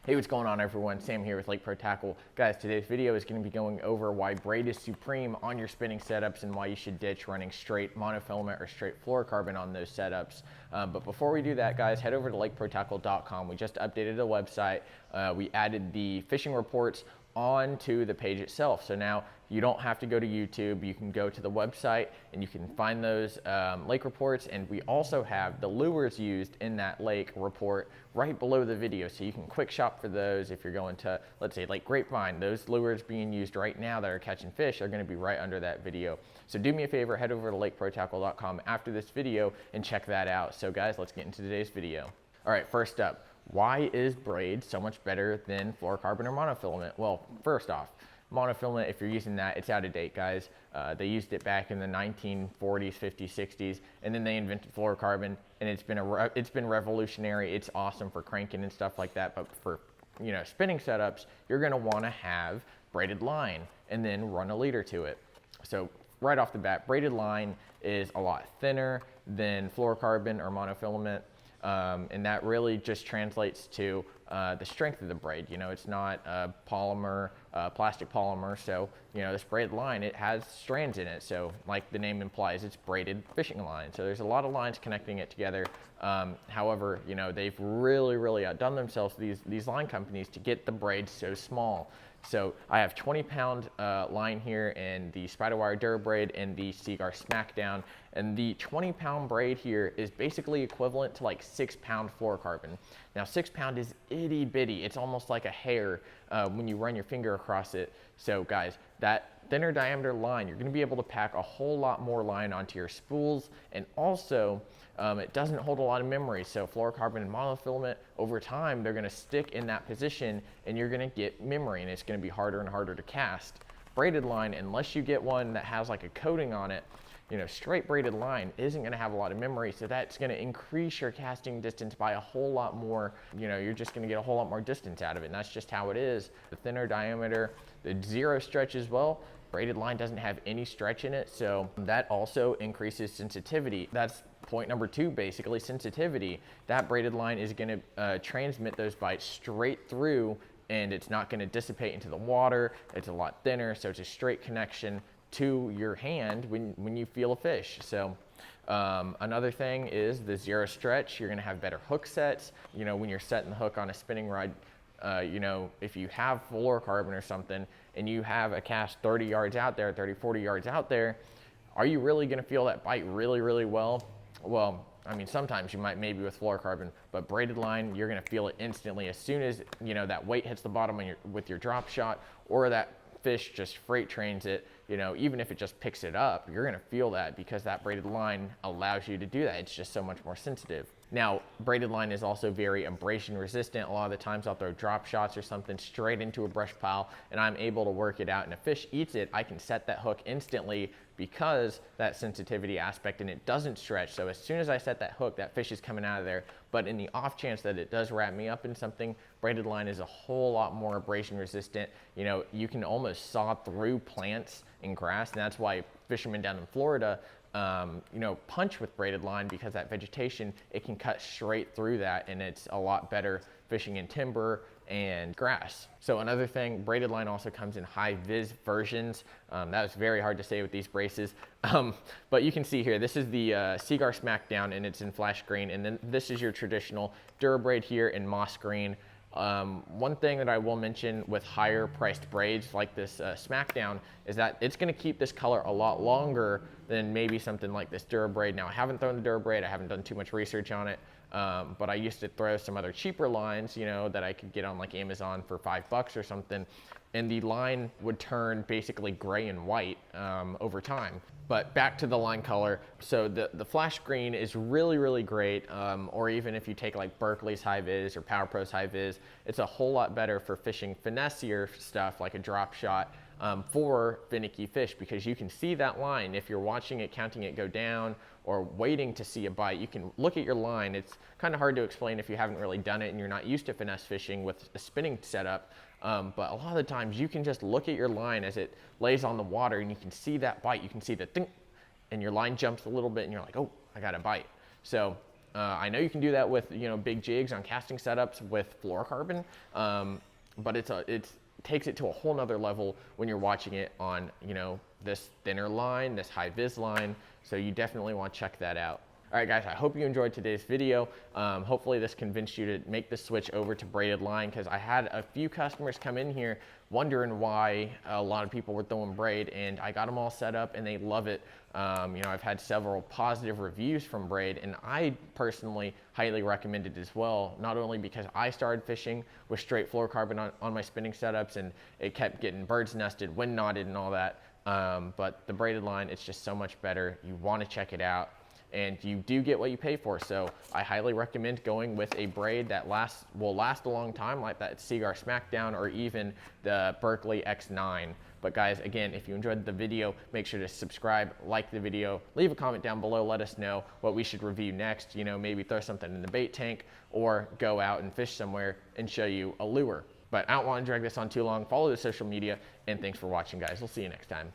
Hey, what's going on everyone? Sam here with Lake Pro Tackle. Guys, today's video is going to be going over why braid is supreme on your spinning setups and why you should ditch running straight monofilament or straight fluorocarbon on those setups. But before we do that, guys, head over to lakeprotackle.com. We just updated the website. We added the fishing reports onto the page itself. So now you don't have to go to YouTube. You can go to the website and you can find those lake reports. And we also have the lures used in that lake report right below the video. So you can quick shop for those if you're going to, let's say, Lake Grapevine. Those lures being used right now that are catching fish are going to be right under that video. So do me a favor, head over to lakeprotackle.com after this video and check that out. So guys, let's get into today's video. All right, first up, why is braid so much better than fluorocarbon or monofilament? Well, first off, monofilament, if you're using that, it's out of date, guys. They used it back in the 1940s, 50s, 60s, and then they invented fluorocarbon, and it's been revolutionary. It's awesome for cranking and stuff like that, but for spinning setups, you're gonna wanna have braided line and then run a leader to it. So right off the bat, braided line is a lot thinner than fluorocarbon or monofilament. And that really just translates to the strength of the braid. It's not a polymer, plastic polymer. So, this braided line, it has strands in it. So like the name implies, it's braided fishing line. So there's a lot of lines connecting it together. However, they've really outdone themselves, these line companies, to get the braid so small. So I have 20-pound line here in the Spiderwire DuraBraid and the Seaguar Smackdown. And the 20-pound braid here is basically equivalent to like 6-pound fluorocarbon. Now 6-pound is itty bitty. It's almost like a hair when you run your finger across it. So guys, that thinner diameter line, you're gonna be able to pack a whole lot more line onto your spools. And also, it doesn't hold a lot of memory. So fluorocarbon and monofilament, over time, they're gonna stick in that position and you're gonna get memory and it's gonna be harder and harder to cast. Braided line, unless you get one that has like a coating on it, straight braided line isn't gonna have a lot of memory. So that's gonna increase your casting distance by a whole lot more. You're just gonna get a whole lot more distance out of it. And that's just how it is. The thinner diameter, the zero stretch as well. Braided line doesn't have any stretch in it, so that also increases sensitivity. That's point number 2, basically, sensitivity. That braided line is gonna transmit those bites straight through and it's not gonna dissipate into the water. It's a lot thinner, so it's a straight connection to your hand when you feel a fish. So another thing is the zero stretch. You're gonna have better hook sets. When you're setting the hook on a spinning rod, if you have fluorocarbon or something and you have a cast 30 yards out there, 30, 40 yards out there, are you really gonna feel that bite really well? Well, I mean, sometimes you might, maybe with fluorocarbon, but braided line, you're gonna feel it instantly. As soon as, that weight hits the bottom with your drop shot, or that fish just freight trains it, even if it just picks it up, you're gonna feel that because that braided line allows you to do that. It's just so much more sensitive. Now, braided line is also very abrasion resistant. A lot of the times I'll throw drop shots or something straight into a brush pile and I'm able to work it out, and if a fish eats it, I can set that hook instantly because that sensitivity aspect, and it doesn't stretch. So as soon as I set that hook, that fish is coming out of there. But in the off chance that it does wrap me up in something, braided line is a whole lot more abrasion resistant. You can almost saw through plants and grass, and that's why fishermen down in Florida punch with braided line, because that vegetation, it can cut straight through that, and it's a lot better fishing in timber and grass. So another thing, braided line also comes in high vis versions. That was very hard to say with these braces. But you can see here, this is the Seaguar Smackdown, and it's in flash green. And then this is your traditional DuraBraid here in moss green. One thing that I will mention with higher priced braids like this Smackdown is that it's gonna keep this color a lot longer than maybe something like this DuraBraid. Now, I haven't thrown the DuraBraid, I haven't done too much research on it, but I used to throw some other cheaper lines, that I could get on like Amazon for $5 or something, and the line would turn basically gray and white over time. But back to the line color, so the flash green is really great, or even if you take like Berkeley's high vis or Power Pro's high vis, it's a whole lot better for fishing finessier stuff like a drop shot for finicky fish, because you can see that line. If you're watching it, counting it go down, or waiting to see a bite, you can look at your line. It's kind of hard to explain if you haven't really done it and you're not used to finesse fishing with a spinning setup. But a lot of the times you can just look at your line as it lays on the water and you can see that bite. You can see the thing, and your line jumps a little bit and you're like, oh, I got a bite. So I know you can do that with, you know, big jigs on casting setups with fluorocarbon, but it takes it to a whole nother level when you're watching it on, you know, this thinner line, this high vis line. So you definitely want to check that out. All right, guys, I hope you enjoyed today's video. Hopefully this convinced you to make the switch over to braided line, because I had a few customers come in here wondering why a lot of people were throwing braid, and I got them all set up and they love it. You know, I've had several positive reviews from Braid, and I personally highly recommend it as well, not only because I started fishing with straight fluorocarbon on my spinning setups and it kept getting birds nested, wind knotted and all that, but the braided line, it's just so much better. You want to check it out, and you do get what you pay for. So I highly recommend going with a braid that will last a long time, like that Seaguar Smackdown or even the Berkley X9. But guys, again, if you enjoyed the video, make sure to subscribe, like the video, leave a comment down below, let us know what we should review next. You know, maybe throw something in the bait tank or go out and fish somewhere and show you a lure. But I don't want to drag this on too long. Follow the social media, and thanks for watching, guys. We'll see you next time.